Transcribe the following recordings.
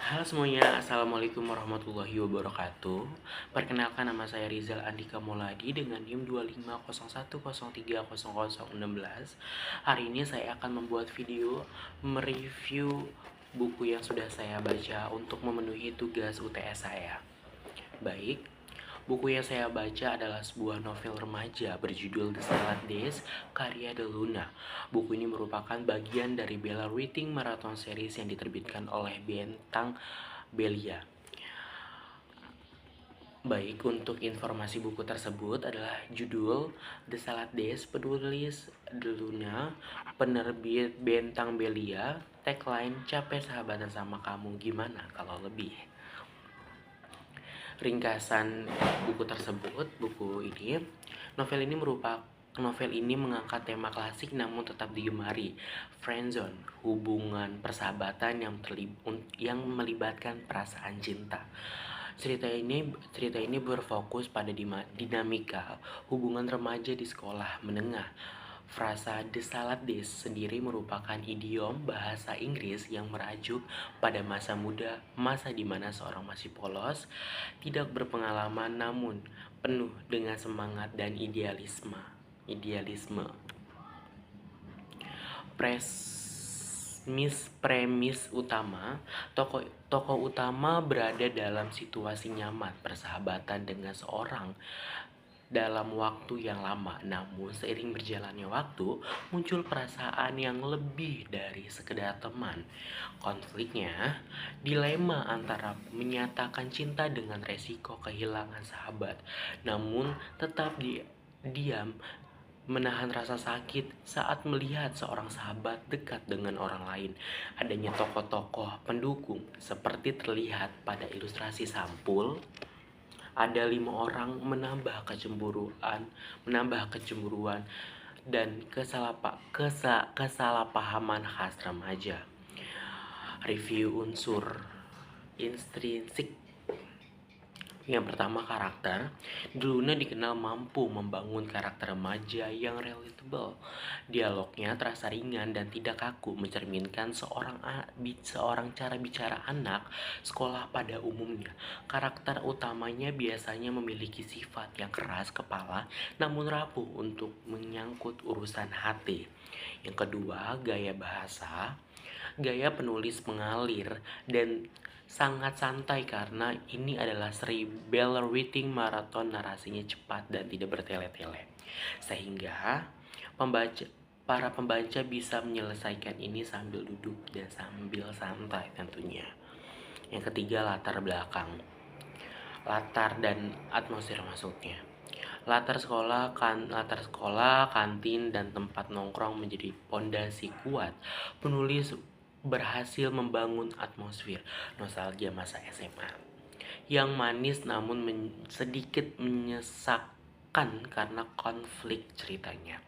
Halo semuanya, Assalamualaikum warahmatullahi wabarakatuh. Perkenalkan, nama saya Rizal Andika Moladi dengan NIM 25010300016. Hari ini saya akan membuat video mereview buku yang sudah saya baca untuk memenuhi tugas UTS saya. Baik, buku yang saya baca adalah sebuah novel remaja berjudul The Salad Days karya De Luna. Buku ini merupakan bagian dari Bella Reading Marathon Series yang diterbitkan oleh Bentang Belia. Baik, untuk informasi buku tersebut adalah judul The Salad Days, penulis De Luna, penerbit Bentang Belia, tagline capek sahabatan sama kamu, gimana kalau lebih. Ringkasan buku tersebut, novel ini mengangkat tema klasik namun tetap digemari, friendzone, hubungan persahabatan yang melibatkan perasaan cinta. Cerita ini berfokus pada dinamika hubungan remaja di sekolah menengah. Frasa The Salad Days sendiri merupakan idiom bahasa Inggris yang merajuk pada masa di mana seorang masih polos, tidak berpengalaman namun penuh dengan semangat dan idealisme. Premis utama, tokoh utama berada dalam situasi nyaman persahabatan dengan seorang dalam waktu yang lama, namun seiring berjalannya waktu muncul perasaan yang lebih dari sekedar teman. Konfliknya, dilema antara menyatakan cinta dengan resiko kehilangan sahabat, namun tetap diam menahan rasa sakit saat melihat seorang sahabat dekat dengan orang lain. Adanya tokoh-tokoh pendukung seperti terlihat pada ilustrasi sampul. Ada 5 orang menambah kecemburuan dan kesalahpahaman khas remaja. Review unsur intrinsik. Yang pertama, karakter. Luna dikenal mampu membangun karakter remaja yang relatable. Dialognya terasa ringan dan tidak kaku, mencerminkan seorang cara bicara anak sekolah pada umumnya. Karakter utamanya biasanya memiliki sifat yang keras kepala namun rapuh untuk menyangkut urusan hati. Yang kedua, gaya bahasa. Gaya penulis mengalir dan sangat santai karena ini adalah seri Bella Reading Marathon, narasinya cepat dan tidak bertele-tele. Sehingga para pembaca bisa menyelesaikan ini sambil duduk dan sambil santai tentunya. Yang ketiga, latar belakang. Latar dan atmosfer maksudnya. Latar sekolah, kantin, dan tempat nongkrong menjadi pondasi kuat. Penulis berhasil membangun atmosfer nostalgia masa SMA yang manis namun sedikit menyesakkan karena konflik ceritanya.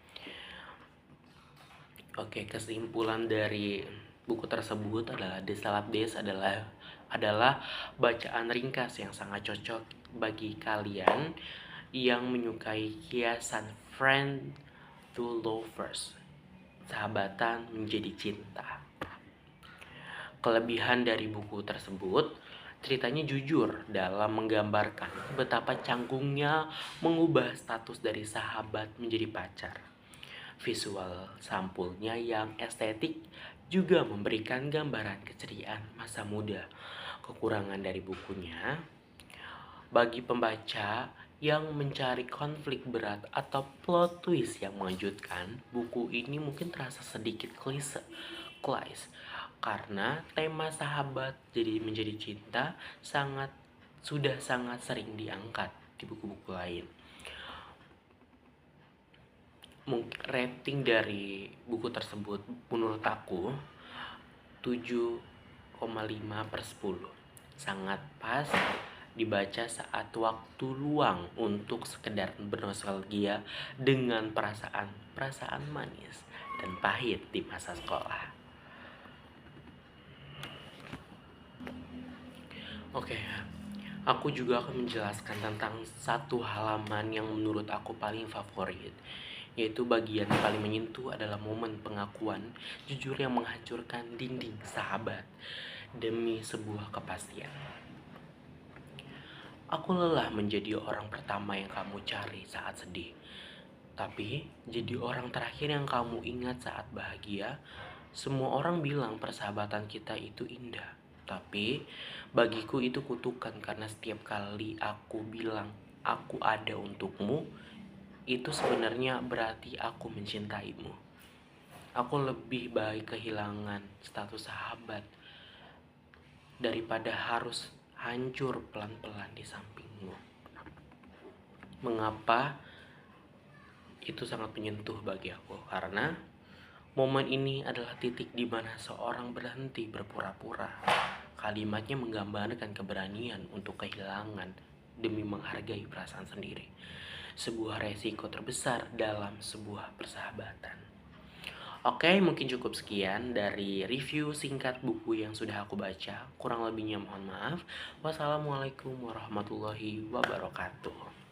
Oke, kesimpulan dari buku tersebut adalah The Salad Days adalah bacaan ringkas yang sangat cocok bagi kalian yang menyukai kiasan friend to lovers, sahabatan menjadi cinta. Kelebihan dari buku tersebut, ceritanya jujur dalam menggambarkan betapa canggungnya mengubah status dari sahabat menjadi pacar. Visual sampulnya yang estetik juga memberikan gambaran keceriaan masa muda. Kekurangan dari bukunya, bagi pembaca yang mencari konflik berat atau plot twist yang mengejutkan, buku ini mungkin terasa sedikit klise karena tema sahabat menjadi cinta sudah sangat sering diangkat di buku-buku lain. Rating dari buku tersebut menurut aku 7,5/10. Sangat pas dibaca saat waktu luang untuk sekedar bernostalgia dengan perasaan manis dan pahit di masa sekolah. Oke, aku juga akan menjelaskan tentang satu halaman yang menurut aku paling favorit, yaitu bagian paling menyentuh adalah momen pengakuan jujur yang menghancurkan dinding sahabat. demi sebuah kepastian. Aku lelah menjadi orang pertama yang kamu cari saat sedih, tapi jadi orang terakhir yang kamu ingat saat bahagia. Semua orang bilang persahabatan kita itu indah, tapi bagiku itu kutukan karena setiap kali aku bilang aku ada untukmu, itu sebenarnya berarti aku mencintaimu. Aku lebih baik kehilangan status sahabat daripada harus hancur pelan-pelan di sampingmu. Mengapa itu sangat menyentuh bagi aku? Karena momen ini adalah titik di mana seorang berhenti berpura-pura. Kalimatnya menggambarkan keberanian untuk kehilangan demi menghargai perasaan sendiri. Sebuah resiko terbesar dalam sebuah persahabatan. Oke, mungkin cukup sekian dari review singkat buku yang sudah aku baca. Kurang lebihnya mohon maaf. Wassalamualaikum warahmatullahi wabarakatuh.